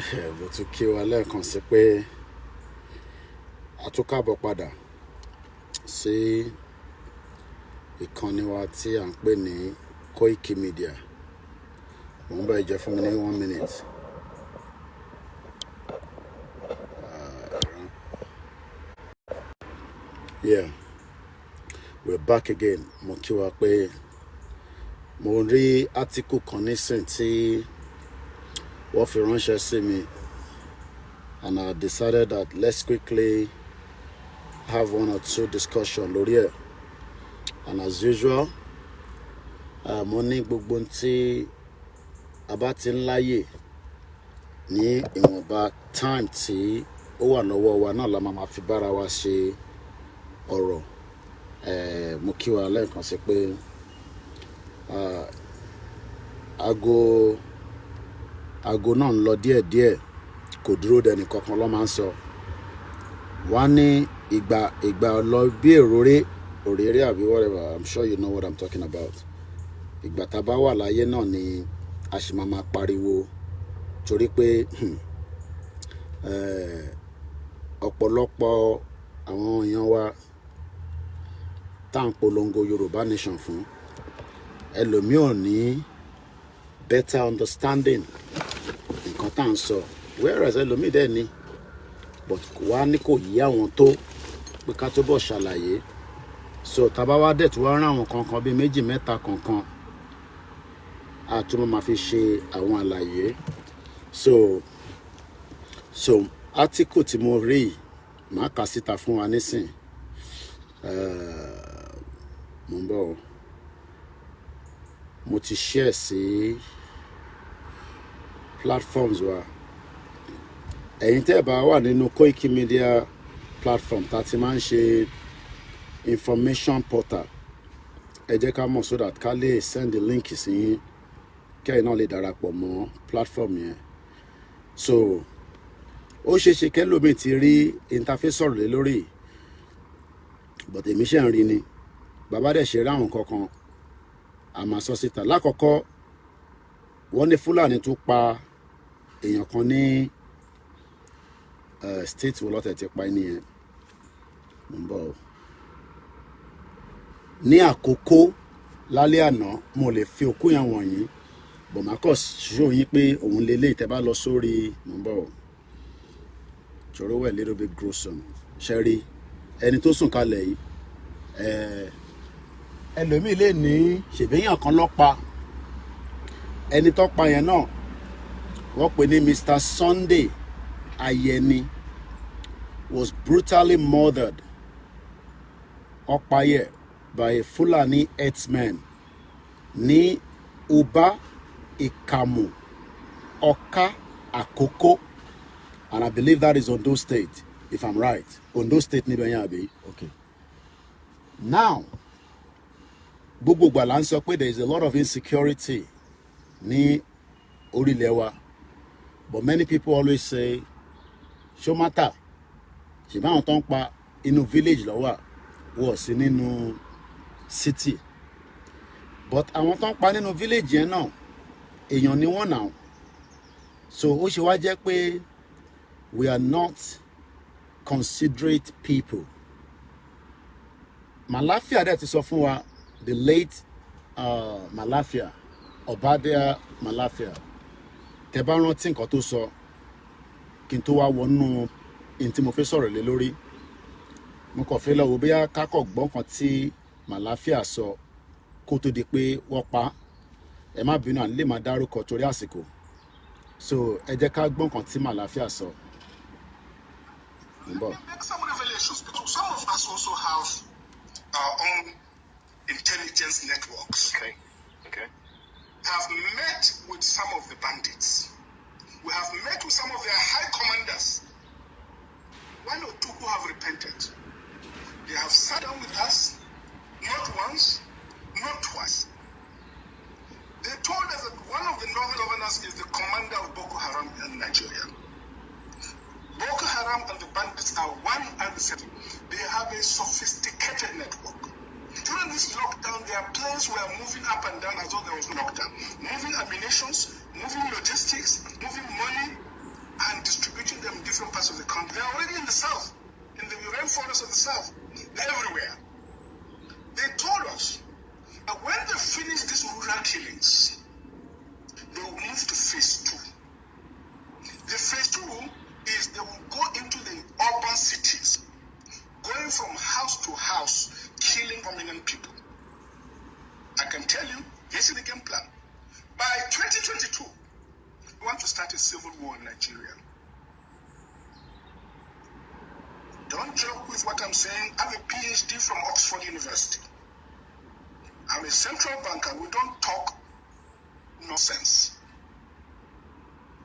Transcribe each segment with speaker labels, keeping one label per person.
Speaker 1: Mo tún kí wa lẹ́ẹ̀kan sí pé a tún káàbọ̀ padà sí ìkànnì wa tí à ń pè ní Koikimedia. Mo ń bá ìjẹ́ fún mi ní 1 minute. Yeah, we're back again. Mo kí wa pé mo rí article kan nísìn tí wọ́n fi ránṣẹ́ sí mi, and I decided that let's quickly have 1 or 2 discussion lórí ẹ̀. And as usual, mo ní gbogbo tí a bá ti ń láyè ní ìwọ̀nba time tí ó wà lọ́wọ́ wa náà la máa fi bára wa ṣe ọ̀rọ̀. Mo kí wa lẹ́ẹ̀kan sí pé aago náà ń lọ díẹ̀díẹ̀, kò dúró dẹni kankan ló máa ń sọ. Wọ́n ní ìgbà lọ bí òréré àbí whatever. I'm sure you know what I'm talking about. Ìgbà tá a bá wà láyé náà ni a sì máa pariwo, torí pé ọ̀pọ̀lọpọ̀ àwọn èèyàn wa tá ń polongo Yorùbá nation fún, ẹlòmíì ò ní better understanding nǹkan tá ń sọ, whereas ẹlòmíì dẹ̀ ní, but wá ní kò yí àwọn tó pé ká tó bọ̀ ṣàlàyé. So tàbá wá dẹ̀ tí wọ́n rán àwọn kankan bíi 2 mẹ́ta kankan àtúmọ̀ máa fi ṣe àwọn àlàyé. So article tí mo rí màá kà síta fún wa nísìn. Mo ń bọ̀, mo ti share sí platforms wa. Ẹ̀yin tẹ́ bá wà nínú Koikimedia platform tá ti máa ń ṣe information portal, ẹ jẹ́ ká mọ̀ so that ká lè send the link sí yín kí ẹ̀yin náà lè darapọ̀ mọ́ platform yẹn. So ó ṣeéṣe kẹ́lòmíì ti rí interface sọ̀rọ̀ lé lórí, but èmi ṣe ń rí ni. Bàbá dẹ̀ ṣe rí àwọn kankan a máa sọ síta. Lákọ̀ọ́kọ́, wọ́n ní Fúlàní tún pa èèyàn kan ní state wo lọ́tẹ̀ ti pa ẹni yẹn. Mo ń bọ̀. Ní àkókò lálẹ́ àná mo lè fi òkú yẹn wọ̀nyí, but màá kọ́ show yín pé òun lélẹ̀ tẹ́ bá lọ sórí. Mo ń bọ̀. Ṣòro wẹ̀ little bit gruesome. Ṣẹ́rí ẹni tó sùn kalẹ̀ yìí, ẹlòmíì lè ní ṣèbéyàn kan ló pa. Ẹni tó pa yẹn náà wọ́n pè ní Mr. Sunday Ayeni, was brutally murdered ọ̀páyẹ̀ by a Fulani herdsman ní Uba Ikamu Ọ̀ká Àkókò, and I believe that is Ondo State, if I'm right. Ondo State níbẹ̀ yẹn àbí? Okay. Now, gbogbo ìgbà la ń sọ pé there is a lot of insecurity ní orílẹ̀ wa, but many people always say ṣó mátà ṣe báwọn tó ń pa inú village lọ́wọ́ wọ̀ sí nínú city, but àwọn tó ń pa nínú village yẹn náà èèyàn ni wọ́n náà. So ó ṣe wá jẹ́ pé we are not considerate people. Malafia dẹ̀ ti sọ fún wa, the late Malafia, Obadiah Malafia, tẹ́ bá rántí nǹkan tó sọ kí n tó wá wọnú in tí mo fẹ́ sọ̀rọ̀ lé lórí. Mo kàn fẹ́ lọ wo bóyá kákọ̀ gbọ́n kan tí Malafia sọ kó tó di pé wọ́n pa. Ẹ má bínú, à ń lè máa dárúkọ torí àsìkò. So ẹ jẹ́ ká gbọ́n kan tí Malafia sọ.
Speaker 2: Make some revelations, because some of us also have our own intelligence networks. Okay. Have met with some of the bandits. We have met with some of their high commanders. 1 or 2 who have repented. They have sat down with us, not once, not twice. They told us that one of the northern governors is the commander of Boko Haram in Nigeria. Boko Haram and the bandits are one and the same. They have a sophisticated network. During this lockdown, their planes were moving up and down as though there was no lockdown. Moving ammunitions, moving logistics, moving money, move to phase 2. The phase 2 is they will go into the urban cities, going from house to house, killing prominent people. I can tell you, this is the game plan. By 2022, we want to start a civil war in Nigeria. Don't joke with what I'm saying. I have a PhD from Oxford University. I'm a central banker. We don't talk nonsense.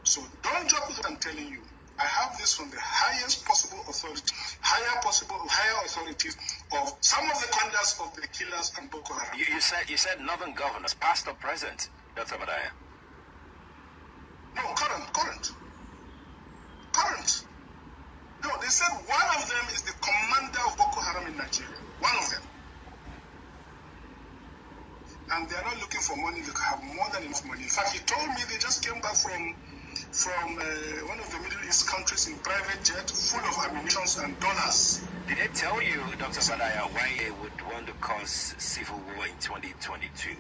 Speaker 2: So don't joke with what I'm telling you. I have this from the highest possible authority, higher authorities of some of the commanders of the killers and Boko Haram.
Speaker 3: You said northern governors, past or present, Dr. Badaya?
Speaker 2: No, current. No, they said one of them is the commander of Boko Haram in Nigeria. One of them. And they are not looking for money. They have more than enough money. In fact, he told me they just came back from one of the Middle East countries in private jet full of ammunition and dollars.
Speaker 3: Did they tell you, Dr. Badaya, why they would want to cause civil war in 2022?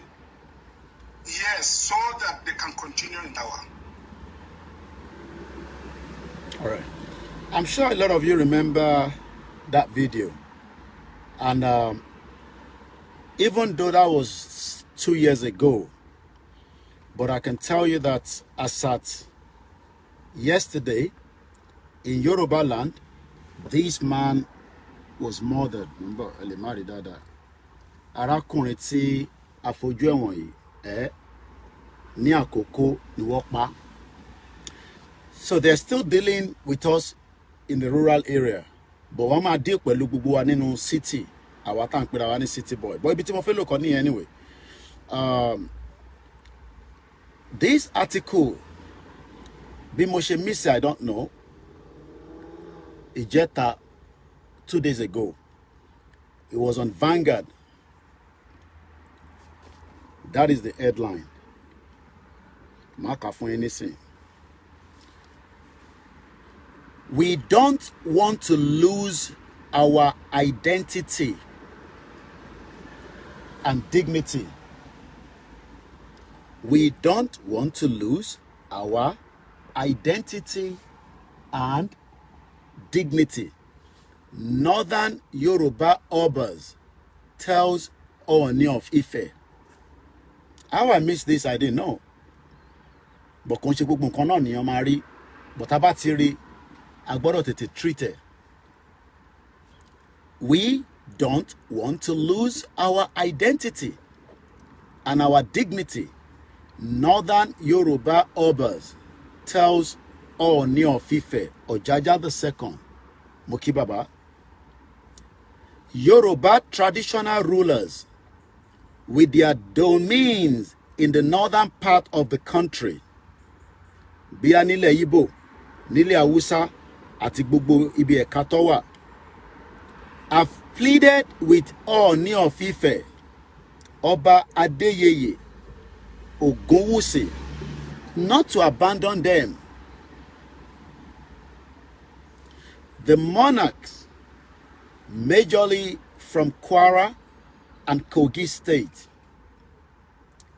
Speaker 2: Yes, so that they can continue in power.
Speaker 1: All right. I'm sure a lot of you remember that video. And even though that was 2 years ago, but I can tell you that as at yesterday in Yoruba land, this man was murdered. Remember, Elimari Dada. Arákùnrin tí àfojú ẹ̀wọ̀n yìí ní àkókò ni wọ́n pa. So they're still dealing with us in the rural area, but wọ́n máa deal pẹ̀lú gbogbo wa nínú city. Àwa tá ń pera wa ní city boy. But ibi tí mo fẹ́ lò kọ́ ní anyway. This article, bí mo ṣe miss it, I don't know. Ìjẹta 2 days ago. It was on Vanguard. That is the headline. Mark for anything. We don't want to lose our identity and dignity. We don't want to lose our identity and dignity. Northern Yoruba obas tells Ooni of Ife. How I missed this, I didn't know. But kò ń ṣe gbogbo nǹkan náà ni wọ́n máa rí. But tá bá ti rí, a gbọ́dọ̀ tètè treat it. We don't want to lose our identity and our dignity. Northern Yoruba obas tells Ooni of Ife, Ojaja II, Mokibaba. Yoruba traditional rulers with their domains in the northern part of the country, bíi nílẹ̀ Igbo, nílẹ̀ Hausa, àti gbogbo ibi ẹ̀ka tó wà, have pleaded with Ooni of Ife, Ọba Adéyẹyè Ògúnwùsì, not to abandon them. The monarchs, majorly from Kwara and Kogi State,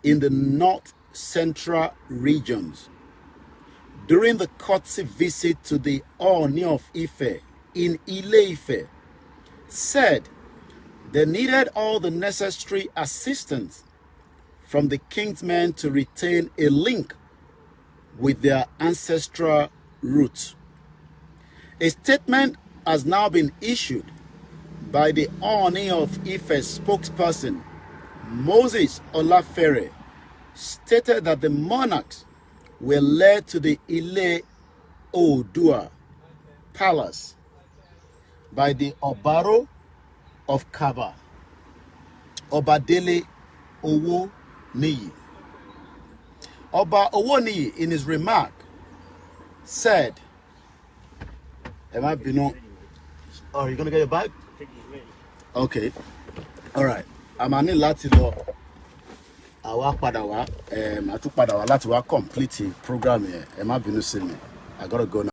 Speaker 1: in the north central regions, during the courtesy visit to the Ooni of Ife in Ile-Ife, said they needed all the necessary assistance from the king's men to retain a link with their ancestral roots. A statement has now been issued by the Ooni of Ife spokesperson, Moses Olafere, stated that the monarchs were led to the Ile Oòduà Palace by the Obaro of Kaba, Obadele Owoniyi. Oba Owoniyi, in his remark, said, "Am I being on? Oh, are you gonna get your bag? Okay, all right. I'm ní láti lọ. Àwa padà wá, àtún padà wá láti wá complete program yẹn. Ẹ má bínú sí mi. I gotta go now."